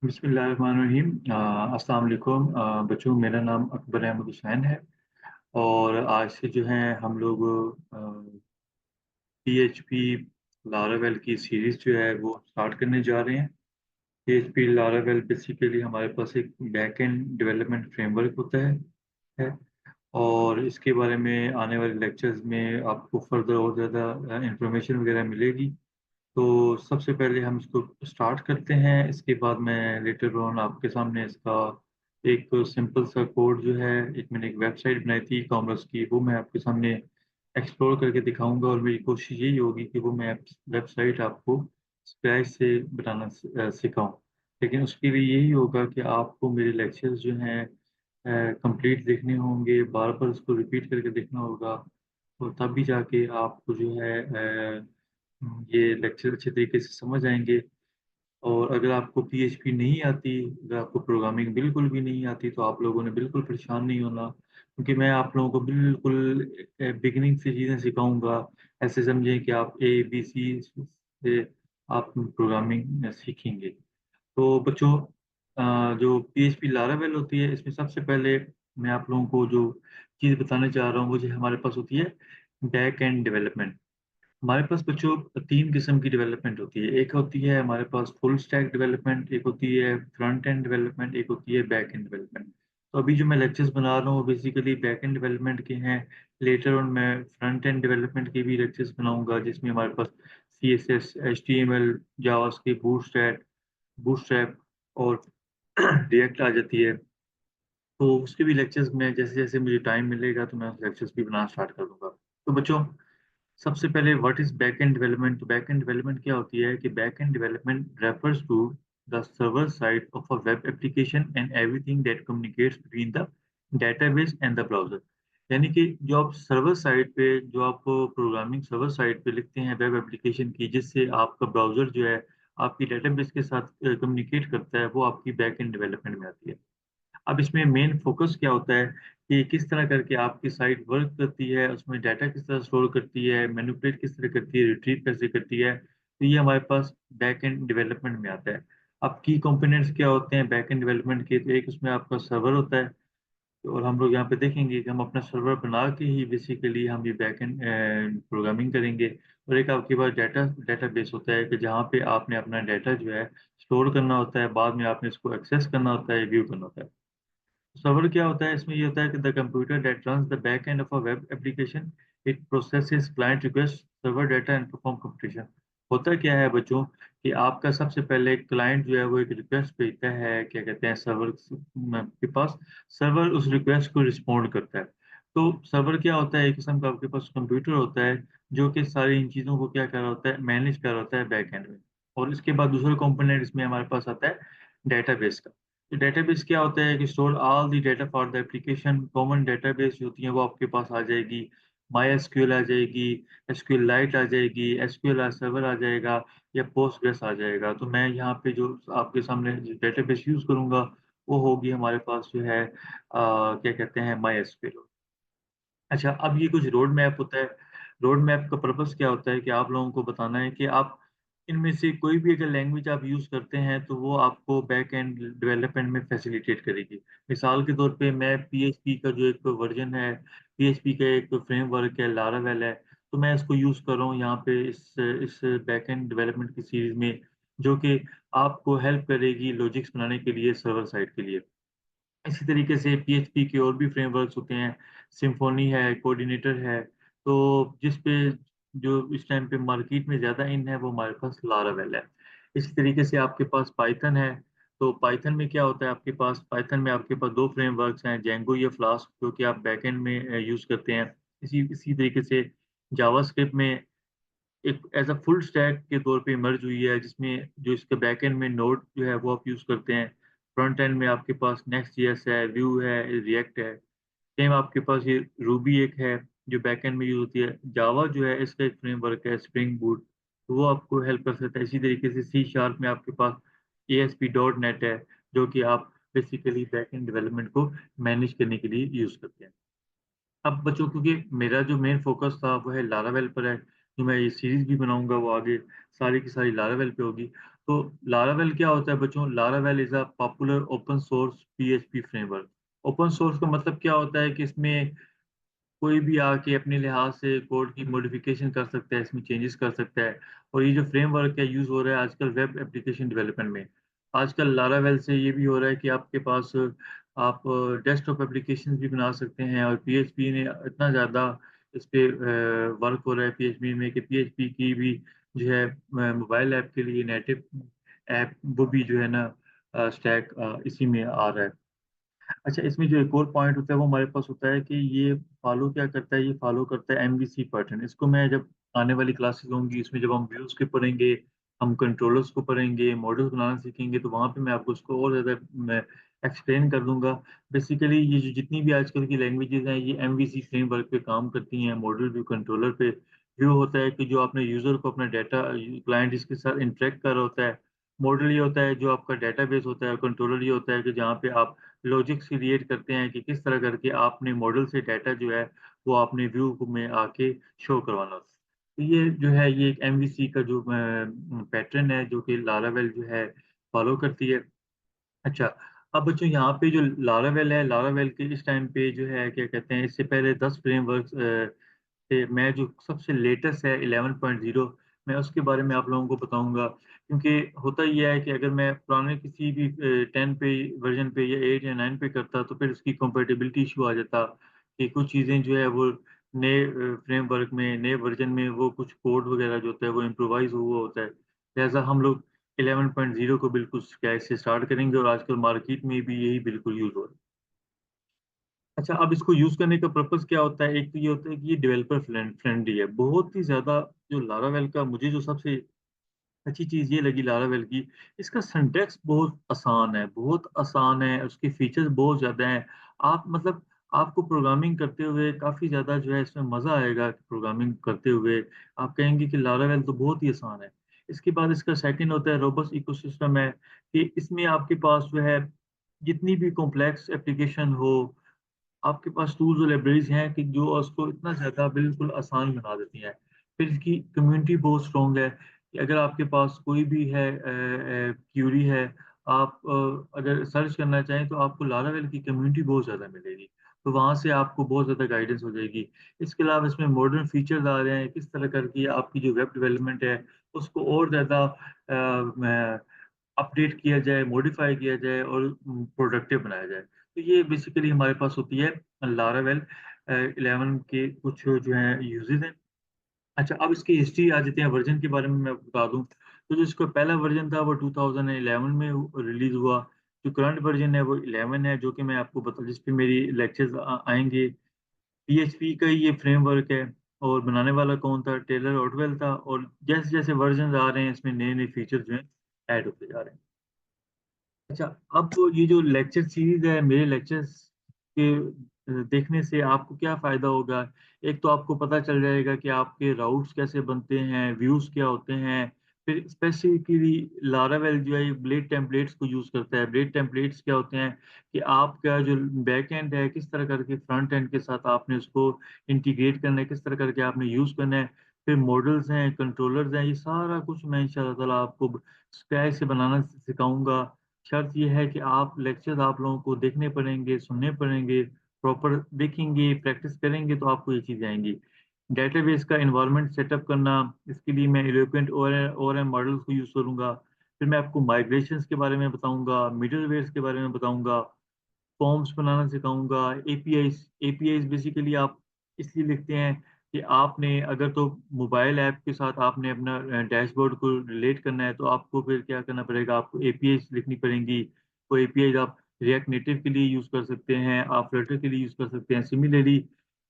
बिस्मिल्लाहिर्रहमानिर्रहीम। अस्सलाम वालेकुम बच्चों, मेरा नाम अकबर अहमद हुसैन है। और आज से जो है हम लोग पीएचपी लारावेल की सीरीज़ जो है वो स्टार्ट करने जा रहे हैं। पीएचपी लारावेल बेसिकली हमारे पास एक बैक एंड डेवलपमेंट फ्रेमवर्क होता है। और इसके बारे में आने वाले लेक्चर्स में आपको फर्दर और ज़्यादा इंफॉर्मेशन वगैरह मिलेगी। तो सबसे पहले हम इसको स्टार्ट करते हैं, इसके बाद मैं लेटर ऑन आपके सामने इसका एक सिंपल सा कोड जो है, मैंने एक वेबसाइट बनाई थी कॉमर्स की, वो मैं आपके सामने एक्सप्लोर करके दिखाऊंगा। और मेरी कोशिश यही होगी कि वो मैं वेबसाइट आपको स्क्रैच से बनाना सिखाऊं। लेकिन उसके लिए यही होगा कि आपको मेरे लेक्चर्स जो हैं कंप्लीट देखने होंगे, बार बार उसको रिपीट करके देखना होगा। और तभी जाके आपको जो है ये लेक्चर अच्छे तरीके से समझ आएंगे। और अगर आपको पीएचपी नहीं आती, अगर आपको प्रोग्रामिंग बिल्कुल भी नहीं आती, तो आप लोगों ने बिल्कुल परेशान नहीं होना, क्योंकि मैं आप लोगों को बिल्कुल बिगिनिंग से चीज़ें सिखाऊंगा। ऐसे समझें कि आप ए बी सी से आप प्रोग्रामिंग सीखेंगे। तो बच्चों, जो पीएचपी लारावेल होती है, इसमें सबसे पहले मैं आप लोगों को जो चीज़ बताने जा रहा हूँ, वो जो हमारे पास होती है बैक एंड डेवलपमेंट। हमारे पास बच्चों तीन किस्म की डेवलपमेंट होती है। एक होती है हमारे पास फुल स्टैक डेवलपमेंट, एक होती है फ्रंट एंड डेवलपमेंट, एक होती है बैक एंड डेवलपमेंट। तो अभी जो मैं लेक्चर्स बना रहा हूँ वो बेसिकली बैक एंड डेवलपमेंट के हैं। लेटर ऑन मैं फ्रंट एंड डेवलपमेंट के भी लेक्चर्स बनाऊंगा, जिसमें हमारे पास C S S, H T M L, JavaScript, Bootstrap और रिएक्ट आ जाती है। तो उसके भी लेक्चर्स में जैसे जैसे मुझे टाइम मिलेगा तो मैं लेक्चर्स भी बनाना स्टार्ट कर दूंगा। तो बच्चों, सबसे पहले what is back end development. तो बैक एंड डेवलपमेंट क्या होती है कि back end development refers to the server side of a web application and everything that communicates between the database and the browser. यानी कि जो आप सर्वर साइड पे, जो आप प्रोग्रामिंग सर्वर साइड पे लिखते हैं वेब एप्लीकेशन की, जिससे आपका ब्राउजर जो है आपकी डेटाबेस के साथ कम्युनिकेट करता है, वो आपकी बैक एंड डेवलपमेंट में आती है। अब इसमें मेन फोकस क्या होता है कि किस तरह करके आपकी साइट वर्क करती है, उसमें डाटा किस तरह स्टोर करती है, मैनिपुलेट किस तरह करती है, रिट्रीव कैसे करती है। तो ये हमारे पास बैक एंड डेवलपमेंट में आता है। अब की कंपोनेंट्स क्या होते हैं बैक एंड डेवलपमेंट के, तो एक उसमें आपका सर्वर होता है। और हम लोग यहाँ पे देखेंगे कि हम अपना सर्वर बना के ही बेसिकली हम ये बैक एंड प्रोग्रामिंग करेंगे। और एक आपके पास डेटाबेस होता है कि जहाँ पे आपने अपना डाटा जो है स्टोर करना होता है, बाद में आपने इसको एक्सेस करना होता है, व्यू करना होता है। सर्वर क्या होता है, इसमें ये होता है कि the computer that runs the back end of a web application, it processes client request, server data and perform computation. होता क्या है बच्चों कि आपका सबसे पहले क्लाइंट जो है वो एक रिक्वेस्ट भेजता है, क्या कहते हैं, सर्वर के पास। सर्वर उस रिक्वेस्ट को रिस्पॉन्ड करता है। तो सर्वर क्या होता है, एक किस्म का आपके पास कंप्यूटर होता है जो कि सारी इन चीज़ों को क्या कर रहा होता है, मैनेज कर रहा होता है बैक एंड में। और इसके बाद दूसरा कंपोनेंट इसमें हमारे पास आता है डेटाबेस का। तो डेटाबेस क्या होता है कि store all the data for the application. Common database जो होती है वो आपके पास आ जाएगी। माई एसक्यूएल आ जाएगी, एसक्यूएल लाइट आ जाएगी, एसक्यूएल सर्वर आ जाएगा, या पोस्टग्रेस आ जाएगा। तो मैं यहाँ पे जो आपके सामने डेटाबेस यूज करूंगा वो होगी हमारे पास जो है क्या कहते हैं, माई एसक्यूएल। अच्छा, अब ये कुछ रोड मैप होता है। रोड मैप का पर्पस क्या होता है कि आप लोगों को बताना है कि आप इनमें से कोई भी अगर लैंग्वेज आप यूज़ करते हैं तो वो आपको बैक एंड डेवलपमेंट में फैसिलिटेट करेगी। मिसाल के तौर पे मैं पीएचपी का जो एक वर्जन है, पीएचपी का एक फ्रेमवर्क है, लारावेल है, तो मैं इसको यूज़ कर रहा हूँ यहाँ पे इस बैक एंड डेवलपमेंट की सीरीज में, जो कि आपको हेल्प करेगी लॉजिक्स बनाने के लिए सर्वर साइड के लिए। इसी तरीके से पीएचपी के और भी फ्रेमवर्क्स होते हैं, सिम्फोनी है, कोऑर्डिनेटर है। तो जिस पे जो इस टाइम पे मार्केट में ज़्यादा इन है वो हमारे पास लारावेल है। इसी तरीके से आपके पास पाइथन है। तो पाइथन में क्या होता है, आपके पास पाइथन में आपके पास दो फ्रेमवर्क्स हैं, जेंगो या फ्लास्क, जो कि आप बैकएंड में यूज़ करते हैं। इसी इसी तरीके से जावास्क्रिप्ट में एक एज अ फुल स्टैक के तौर पे इमर्ज हुई है, जिसमें जो इसके बैक एंड में नोड जो है वो आप यूज़ करते हैं। फ्रंट एंड में आपके पास नेक्स्ट जेएस है, व्यू है, रिएक्ट है। सेम आपके पास ये रूबी एक है जो बैक एंड में यूज होती है। जावा जो है इसका एक फ्रेमवर्क है, स्प्रिंग बूट, तो वो आपको हेल्प कर सकता है। इसी तरीके से सी शार्प में आपके पास A S P dot net है, जो कि आप बेसिकली बैक एंड डेवलपमेंट को मैनेज करने के लिए यूज़ करते हैं। अब बच्चों, क्योंकि मेरा जो मेन फोकस था वो है लारावेल पर है, जो मैं ये सीरीज भी बनाऊंगा वो आगे सारी की सारी लारावेल पे होगी। तो लारावेल क्या होता है बच्चों? Laravel is a popular open source PHP framework. Open source का मतलब क्या होता है कि इसमें कोई भी आके अपने लिहाज से कोड की मॉडिफ़िकेशन कर सकता है, इसमें चेंजेस कर सकता है और ये जो फ्रेमवर्क है यूज़ हो रहा है आजकल वेब एप्लीकेशन डेवलपमेंट में। आजकल लारावेल से ये भी हो रहा है कि आपके पास आप डेस्कटॉप एप्लीकेशंस भी बना सकते हैं और पीएचपी ने इतना ज़्यादा इस पे वर्क हो रहा है पीएचपी में कि पीएचपी की भी जो है मोबाइल ऐप के लिए नेटिव ऐप वो भी जो है ना स्टैक इसी में आ रहा है। अच्छा, इसमें जो एक और पॉइंट होता है वो हमारे पास होता है कि ये फ़ॉलो क्या करता है, ये फ़ॉलो करता है एमवीसी पैटर्न। इसको मैं जब आने वाली क्लासेस होंगी इसमें जब हम व्यूज़ के पढ़ेंगे, हम कंट्रोलर्स को पढ़ेंगे, मॉडल्स बनाना सीखेंगे तो वहाँ पे मैं आपको उसको और ज़्यादा मैं एक्सप्लेन कर दूँगा। बेसिकली ये जो जितनी भी आजकल की लैंग्वेजेज़ हैं ये एमवीसी फ्रेमवर्क पे काम करती हैं। मॉडल व्यू कंट्रोलर पे व्यू होता है कि जो आपने यूज़र को अपना डाटा क्लाइंट जिसके साथ इंटरैक्ट कर रहा होता है। मॉडल ये होता है जो आपका डेटाबेस होता है, कंट्रोलर ये होता है कि जहाँ पे आप लॉजिक्स क्रिएट करते हैं कि किस तरह करके आपने मॉडल से डाटा जो है, वो आपने व्यू में आके शो करवाना होता है। तो ये जो है, ये एक एमवीसी का जो पैटर्न है, जो कि लारावेल जो है फ़ॉलो करती है। अच्छा, अब बच्चों यहाँ पे जो लारावेल है, लारावेल के इस टाइम पे जो है, क्या कहते हैं, इससे पहले 10 फ्रेमवर्क्स मैं जो सबसे लेटेस्ट है 11.0 मैं उसके बारे में आप लोगों को बताऊँगा। क्योंकि होता ये है कि अगर मैं पुराने किसी भी 10 पे वर्ज़न पे या 8 या 9 पे करता तो फिर उसकी कंपैटिबिलिटी इश्यू आ जाता कि कुछ चीज़ें जो है वो नए फ्रेमवर्क में, नए वर्ज़न में वो कुछ कोड वग़ैरह जो होता है वो इम्प्रोवाइज़ हुआ होता है। लिहाज़ा हम लोग 11.0 को बिल्कुल स्क्रैच से स्टार्ट करेंगे और आजकल मार्केट में भी यही बिल्कुल यूज़ हो रहा है। अच्छा, अब इसको यूज़ करने का पर्पज़ क्या होता है? एक तो ये होता है कि ये डेवलपर फ्रेंडली है। बहुत ही ज़्यादा जो लारावेल का मुझे जो सबसे अच्छी चीज़ ये लगी लारावेल की, इसका सिंटैक्स बहुत आसान है, उसके फीचर्स बहुत ज़्यादा हैं। आप मतलब आपको प्रोग्रामिंग करते हुए काफ़ी ज़्यादा जो है इसमें मज़ा आएगा प्रोग्रामिंग करते हुए। आप कहेंगे कि लारावेल तो बहुत ही आसान है। इसके बाद इसका सेकंड होता है रोबस्ट इकोसिस्टम है कि इसमें आपके पास जो है जितनी भी कॉम्प्लेक्स एप्लीकेशन हो आपके पास टूल्स और लाइब्रेरीज़ हैं कि जो उसको इतना ज़्यादा बिल्कुल आसान बना देती हैं। फिर इसकी कम्युनिटी बहुत स्ट्रॉन्ग है कि अगर आपके पास कोई भी है क्यूरी है, आप अगर सर्च करना चाहें तो आपको लारावेल की कम्युनिटी बहुत ज़्यादा मिलेगी। तो वहाँ से आपको बहुत ज़्यादा गाइडेंस हो जाएगी। इसके अलावा इसमें मॉडर्न फीचर्स आ रहे हैं, किस तरह करके आपकी जो वेब डेवलपमेंट है, उसको और ज़्यादा मैं अपडेट किया जाए, मॉडिफ़ाई किया जाए और प्रोडक्टिव बनाया जाए। तो ये बेसिकली हमारे पास होती है लारावेल 11 के कुछ जो हैं यूज़ेज़ हैं। अच्छा, अब इसकी हिस्ट्री आ जाते हैं, वर्ज़न के बारे में मैं बता दूँ। तो जो इसका पहला वर्ज़न था वो 2011 में रिलीज़ हुआ। जो करंट वर्ज़न है वो 11 है, जो कि मैं आपको बता जिस पे मेरी लेक्चर्स आएँगे। पीएचपी का ही ये फ्रेमवर्क है और बनाने वाला कौन था? टेलर ऑटवेल था और जैसे-जैसे वर्ज़न्स आ रहे हैं इसमें नए-नए फीचर्स जो हैं ऐड होते जा रहे हैं। अच्छा, अब तो ये जो लेक्चर सीरीज़ है, मेरे लेक्चर्स के देखने से आपको क्या फ़ायदा होगा? एक तो आपको पता चल जाएगा कि आपके राउट्स कैसे बनते हैं, व्यूज़ क्या होते हैं। फिर स्पेसिफ़िकली लारावेल जो है, ये ब्लेड टेम्पलेट्स को यूज़ करता है। ब्लेड टेम्पलेट्स क्या होते हैं कि आपका जो बैक एंड है, किस तरह करके फ्रंट एंड के साथ आपने उसको इंटीग्रेट करना है, किस तरह करके आपने यूज़ करना है। फिर मॉडल्स हैं, कंट्रोलर्स हैं, ये सारा कुछ मैं इंशाअल्लाह ताला आपको स्क्रैच से बनाना सिखाऊँगा। शर्त ये है कि आप लेक्चर्स आप लोगों को देखने पड़ेंगे, सुनने पड़ेंगे, प्रॉपर देखेंगे, प्रैक्टिस करेंगे तो आपको ये चीज़ें आएँगी। डेटाबेस का एनवायरनमेंट सेटअप करना, इसके लिए मैं एलोकेंट ओआरएम मॉडल्स को यूज़ करूँगा। फिर मैं आपको माइग्रेशंस के बारे में बताऊँगा, मिडलवेयर्स के बारे में बताऊँगा। फॉर्म्स बनाना सिखाऊँगा, एपीआईज़ बेसिकली आप इसलिए लिखते हैं कि आपने अगर तो मोबाइल ऐप के साथ आपने अपना डैशबोर्ड को रिलेट करना है, तो आपको फिर क्या करना पड़ेगा, आपको एपीआईज़ लिखनी पड़ेंगी। वो एपीआईज़ आप रिएक्ट नेटिव के लिए यूज़ कर सकते हैं, आप फ्लटर के लिए यूज़ कर सकते हैं। सिमिलरली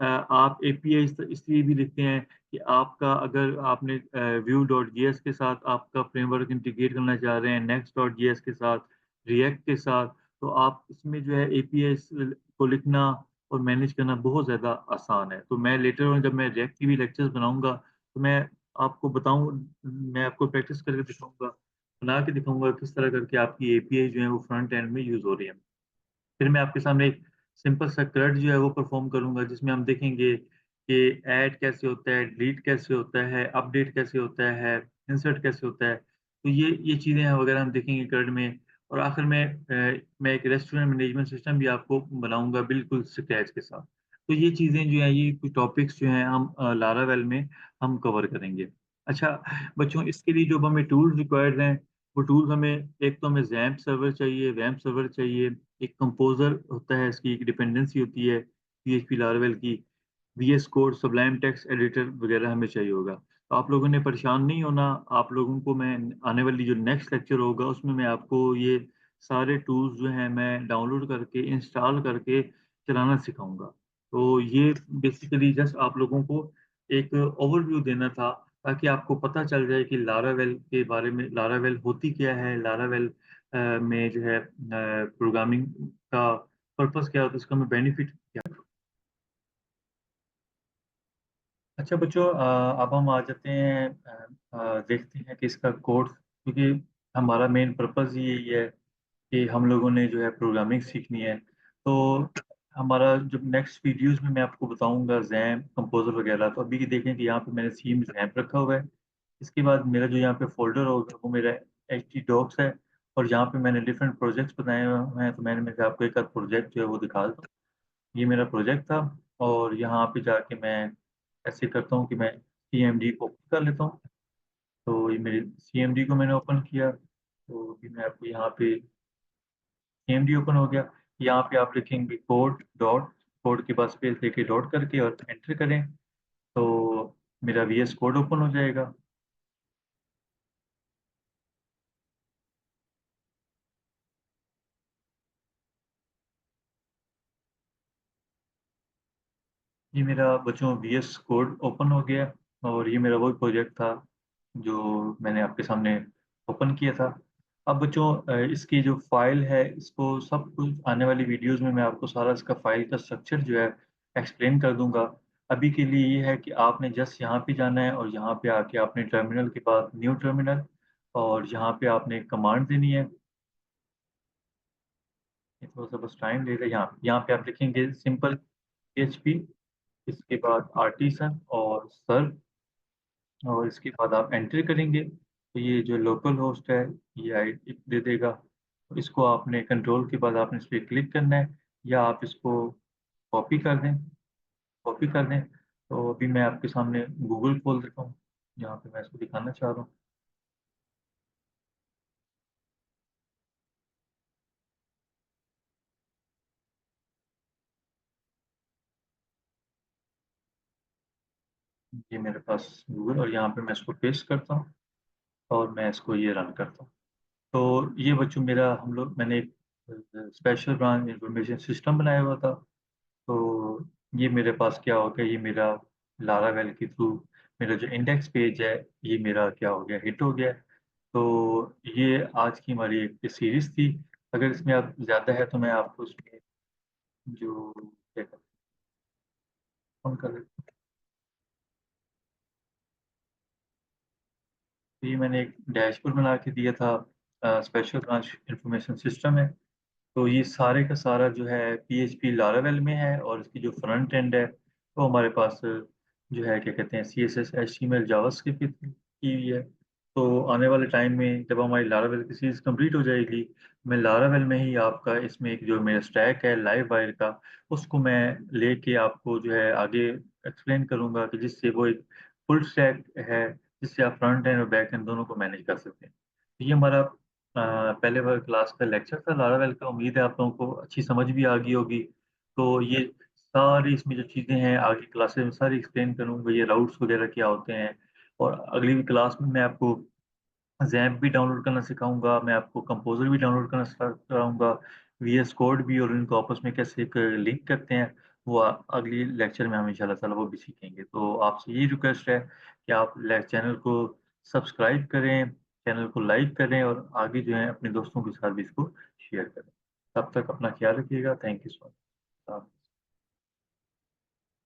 आप एपीआईज़ तो इसलिए भी लिखते हैं कि आपका अगर आपने Vue.js के साथ आपका फ्रेमवर्क इंटीग्रेट करना चाह रहे हैं, Next.js के साथ, रिएक्ट के साथ, तो आप इसमें जो है एपीआईज़ को लिखना और मैनेज करना बहुत ज़्यादा आसान है। तो मैं लेटर ऑन जब मैं रिएक्ट की भी लेक्चर्स बनाऊँगा, तो आपको बताऊँ मैं आपको प्रैक्टिस करके दिखाऊँगा, बना के दिखाऊँगा किस तरह करके आपकी एपीआई जो है वो फ्रंट एंड में यूज़ हो रही है। फिर मैं आपके सामने एक सिंपल सा CRUD जो है वो परफ़ॉर्म करूँगा जिसमें हम देखेंगे कि ऐड कैसे होता है, डिलीट कैसे होता है, अपडेट कैसे होता है, इंसर्ट कैसे होता है। तो ये चीज़ें वगैरह हम देखेंगे करंट में। और आखिर में मैं एक रेस्टोरेंट मैनेजमेंट सिस्टम भी आपको बनाऊँगा बिल्कुल स्क्रैच के साथ। तो ये चीज़ें जो हैं, ये कुछ टॉपिक्स जो हैं हम लारावेल में हम कवर करेंगे। अच्छा बच्चों, इसके लिए जो हमें टूल्स रिक्वायर्ड हैं, वो टूल्स हमें, एक तो हमें ज़ैम्प सर्वर चाहिए, वैम्प सर्वर चाहिए, एक कंपोज़र होता है, इसकी एक डिपेंडेंसी होती है पीएचपी लारावेल की, VS code, sublime text editor वगैरह हमें चाहिए होगा। तो आप लोगों ने परेशान नहीं होना, आप लोगों को मैं आने वाली जो नेक्स्ट लेक्चर होगा उसमें मैं आपको ये सारे टूल्स जो हैं मैं डाउनलोड करके इंस्टॉल करके चलाना सिखाऊँगा। तो ये बेसिकली जस्ट आप लोगों को एक ओवरव्यू देना था, ताकि आपको पता चल जाए कि लारावेल के बारे में, लारावेल होती क्या है, लारावेल में जो है प्रोग्रामिंग का पर्पस क्या होता है, इसका हमें बेनिफिट क्या है। अच्छा बच्चों, अब हम आ जाते हैं, देखते हैं कि इसका कोड, क्योंकि हमारा मेन पर्पस ही यही है कि हम लोगों ने जो है प्रोग्रामिंग सीखनी है। तो हमारा जो नेक्स्ट वीडियोस में मैं आपको बताऊंगा जैम कंपोजर वगैरह। तो अभी देखें कि यहाँ पे मैंने सीम जैम रखा हुआ है। इसके बाद मेरा जो यहाँ पे फोल्डर होगा वो मेरा एच टी डॉक्स है, और यहाँ पे मैंने डिफरेंट प्रोजेक्ट्स बनाए हुए हैं। तो मैं आपको एक आध प्रोजेक्ट जो है वो दिखा दूँ। ये मेरा प्रोजेक्ट था, और यहाँ पे जाके मैं ऐसे करता हूँ कि मैं CMD को ओपन कर लेता हूँ। तो ये मेरे CMD को मैंने ओपन किया, तो अभी मैं आपको यहाँ पे CMD ओपन हो गया। यहाँ पे आप लिखेंगे कोड डॉट, कोड के बाद स्पेस देके डॉट करके और एंटर करें, तो मेरा VS कोड ओपन हो जाएगा। ये मेरा बच्चों VS कोड ओपन हो गया, और ये मेरा वही प्रोजेक्ट था जो मैंने आपके सामने ओपन किया था। अब बच्चों, इसकी जो फाइल है, इसको सब कुछ आने वाली वीडियोस में मैं आपको सारा इसका फाइल का स्ट्रक्चर जो है एक्सप्लेन कर दूंगा। अभी के लिए ये है कि आपने जस्ट यहाँ पे जाना है, और यहाँ पे आके आपने टर्मिनल के बाद न्यू टर्मिनल, और यहाँ पे आपने कमांड देनी है। ये थोड़ा सा बस टाइम लेगा। यहाँ यहाँ पे आप लिखेंगे सिंपल PHP, इसके बाद आर्टिसन और सर, और इसके बाद आप एंटर करेंगे, तो ये जो लोकल होस्ट है ये आईडी दे देगा। तो इसको आपने कंट्रोल के बाद आपने इस पर क्लिक करना है, या आप इसको कॉपी कर दें, कॉपी कर दें। तो अभी मैं आपके सामने गूगल खोल देता हूँ, यहाँ पे मैं इसको दिखाना चाह रहा हूँ। ये मेरे पास गूगल, और यहाँ पे मैं इसको पेस्ट करता हूँ, और मैं इसको ये रन करता हूँ। तो ये बच्चों मेरा, हम लोग, मैंने एक स्पेशल ब्रांच इंफॉर्मेशन सिस्टम बनाया हुआ था। तो ये मेरे पास क्या हो गया, ये मेरा लारावेल के थ्रू मेरा जो इंडेक्स पेज है, ये मेरा क्या हो गया, हिट हो गया। तो ये आज की हमारी एक सीरीज थी। अगर इसमें आप ज़्यादा है तो मैं आपको उसमें जो क्या कहते हैं, फोन कर लेते हैं। तो ये मैंने एक डैशबोर्ड बना के दिया था, स्पेशल ब्रांच इंफॉर्मेशन सिस्टम है। तो ये सारे का सारा जो है PHP लारावेल में है, और इसकी जो फ्रंट एंड है वो हमारे पास जो है क्या कहते हैं CSS HTML जावास्क्रिप्ट की हुई है। तो आने वाले टाइम में जब हमारी लारावेल की सीरीज कंप्लीट हो जाएगी, मैं लारावेल में ही आपका इसमें एक जो मेरा स्टैक है लाइव वायर का, उसको मैं लेके आपको जो है आगे एक्सप्लेन करूंगा, कि जिससे वो एक फुल स्टैक है, जिससे आप फ्रंट एंड और बैक एंड दोनों को मैनेज कर सकते हैं। तो ये हमारा पहले वाला क्लास का लेक्चर था लारावेल का। उम्मीद है आप लोगों को अच्छी समझ भी आ गई होगी। तो ये सारी इसमें जो चीज़ें हैं आगे क्लासेस में सारी एक्सप्लेन करूंगा, ये राउट्स वगैरह क्या होते हैं। और अगली क्लास में मैं आपको जैम्प भी डाउनलोड करना सिखाऊंगा, मैं आपको कंपोजर भी डाउनलोड करना सिखाऊंगा, VS कोड भी, और इनको आपस में कैसे एक लिंक करते हैं, वो अगली लेक्चर में हम इंशाल्लाह ताला वो भी सीखेंगे। तो आपसे यही रिक्वेस्ट है कि आप चैनल को सब्सक्राइब करें, चैनल को लाइक करें, और आगे जो है अपने दोस्तों के साथ भी इसको शेयर करें। तब तक अपना ख्याल रखिएगा। Thank you so much.